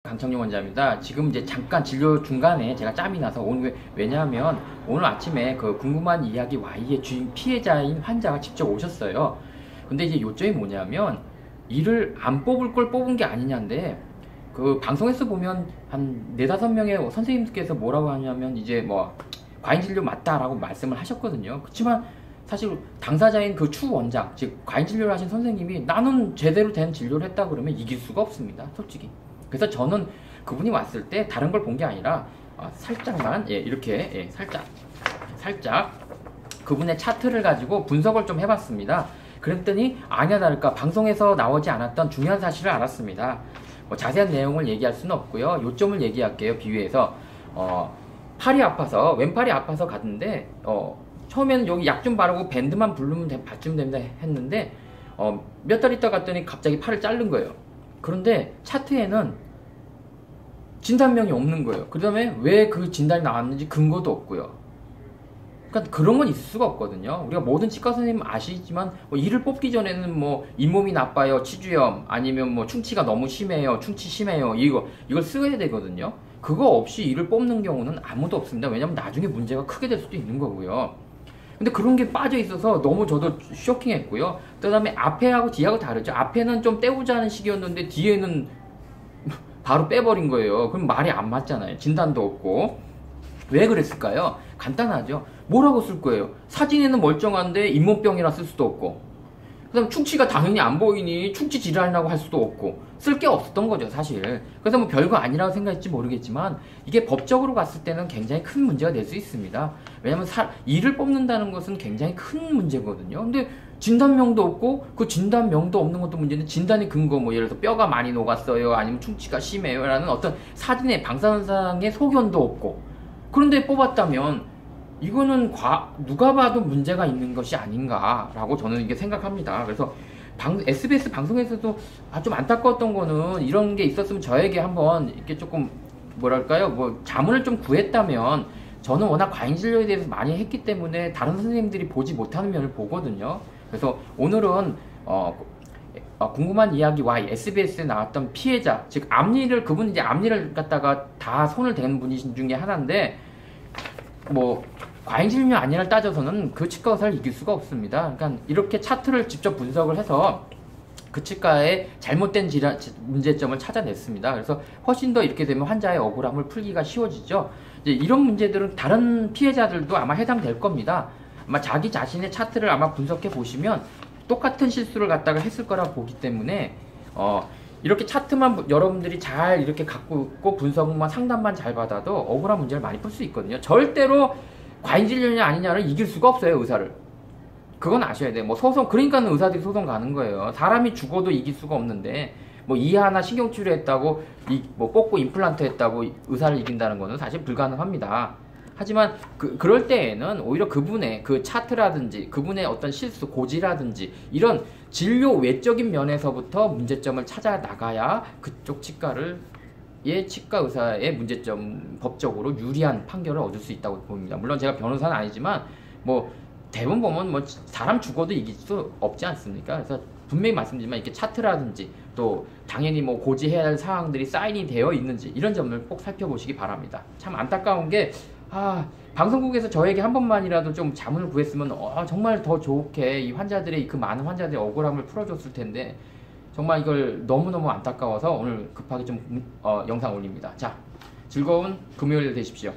강창용 원장입니다. 지금 이제 잠깐 진료 중간에 제가 짬이 나서 오늘 왜냐하면 오늘 아침에 그 궁금한 이야기 Y의 주인 피해자인 환자가 직접 오셨어요. 근데 이제 요점이 뭐냐면 이를 안 뽑을 걸 뽑은 게 아니냐인데 그 방송에서 보면 한 4~5명의 선생님께서 뭐라고 하냐면 이제 뭐 과잉 진료 맞다라고 말씀을 하셨거든요. 그렇지만 사실 당사자인 그 추 원장, 즉 과잉 진료를 하신 선생님이 나는 제대로 된 진료를 했다 그러면 이길 수가 없습니다. 솔직히. 그래서 저는 그분이 왔을 때 다른 걸 본 게 아니라 살짝만 이렇게 살짝 그분의 차트를 가지고 분석을 좀 해봤습니다. 그랬더니 아니야 다를까 방송에서 나오지 않았던 중요한 사실을 알았습니다. 뭐 자세한 내용을 얘기할 수는 없고요. 요점을 얘기할게요. 비유해서 팔이 아파서 왼팔이 아파서 갔는데 처음에는 여기 약 좀 바르고 밴드만 부르면 받으면 된다 했는데 몇 달 있다 갔더니 갑자기 팔을 자른 거예요. 그런데 차트에는 진단명이 없는 거예요. 그 다음에 왜 그 진단이 나왔는지 근거도 없고요. 그러니까 그런 건 있을 수가 없거든요. 우리가 모든 치과 선생님 아시지만 이를 뽑기 전에는 뭐 잇몸이 나빠요, 치주염, 아니면 뭐 충치가 너무 심해요, 충치 심해요, 이걸 써야 되거든요. 그거 없이 이를 뽑는 경우는 아무도 없습니다. 왜냐면 나중에 문제가 크게 될 수도 있는 거고요. 근데 그런 게 빠져 있어서 너무 저도 쇼킹했고요. 그 다음에 앞에하고 뒤하고 다르죠. 앞에는 좀 때우자는 식이었는데 뒤에는 바로 빼버린 거예요. 그럼 말이 안 맞잖아요. 진단도 없고. 왜 그랬을까요? 간단하죠. 뭐라고 쓸 거예요? 사진에는 멀쩡한데 잇몸병이라 쓸 수도 없고, 그 다음 충치가 당연히 안 보이니 충치 질환이라고 할 수도 없고, 쓸 게 없었던 거죠 사실. 그래서 뭐 별거 아니라고 생각했지 모르겠지만 이게 법적으로 갔을 때는 굉장히 큰 문제가 될 수 있습니다. 왜냐면 이를 뽑는다는 것은 굉장히 큰 문제거든요. 근데 진단명도 없고, 그 진단명도 없는 것도 문제인데 진단의 근거 뭐 예를 들어서 뼈가 많이 녹았어요, 아니면 충치가 심해요 라는 어떤 사진의 방사선상의 소견도 없고, 그런데 뽑았다면 이거는 누가 봐도 문제가 있는 것이 아닌가라고 저는 이게 생각합니다. 그래서 SBS 방송에서도 좀 안타까웠던 거는 이런 게 있었으면 저에게 한번 이렇게 조금 뭐랄까요, 뭐 자문을 좀 구했다면, 저는 워낙 과잉 진료에 대해서 많이 했기 때문에 다른 선생님들이 보지 못하는 면을 보거든요. 그래서 오늘은 궁금한 이야기 Y SBS에 나왔던 피해자, 즉 그분이 이제 앞니를 갖다가 다 손을 댄 분이 중에 하나인데, 뭐 과잉 진료 아니냐를 따져서는 그 치과 의사를 이길 수가 없습니다. 그러니까 이렇게 차트를 직접 분석을 해서 그 치과의 잘못된 문제점을 찾아냈습니다. 그래서 훨씬 더 이렇게 되면 환자의 억울함을 풀기가 쉬워지죠. 이제 이런 문제들은 다른 피해자들도 아마 해당될 겁니다. 아마 자기 자신의 차트를 아마 분석해 보시면 똑같은 실수를 갖다가 했을 거라 보기 때문에 이렇게 차트만 여러분들이 잘 이렇게 갖고 있고 분석만 상담만 잘 받아도 억울한 문제를 많이 풀 수 있거든요. 절대로 과잉 진료냐 아니냐를 이길 수가 없어요, 의사를. 그건 아셔야 돼요. 뭐 그러니까 의사들이 소송 가는 거예요. 사람이 죽어도 이길 수가 없는데, 뭐 이하나 신경치료 했다고 뭐 뽑고 임플란트 했다고 의사를 이긴다는 거는 사실 불가능합니다. 하지만 그럴 때에는 오히려 그분의 그 차트라든지 그분의 어떤 실수, 고지라든지 이런 진료 외적인 면에서부터 문제점을 찾아 나가야 그쪽 치과 의사의 문제점 법적으로 유리한 판결을 얻을 수 있다고 봅니다. 물론 제가 변호사는 아니지만 뭐 대부분 보면 뭐 사람 죽어도 이길 수 없지 않습니까? 그래서 분명히 말씀드리지만 이렇게 차트라든지 또 당연히 뭐 고지해야 할 사항들이 사인이 되어 있는지 이런 점을 꼭 살펴보시기 바랍니다. 참 안타까운 게 방송국에서 저에게 한 번만이라도 좀 자문을 구했으면 정말 더 좋게 이 환자들의 그 많은 환자들의 억울함을 풀어줬을 텐데, 정말 이걸 너무너무 안타까워서 오늘 급하게 좀 영상 올립니다. 자, 즐거운 금요일 되십시오.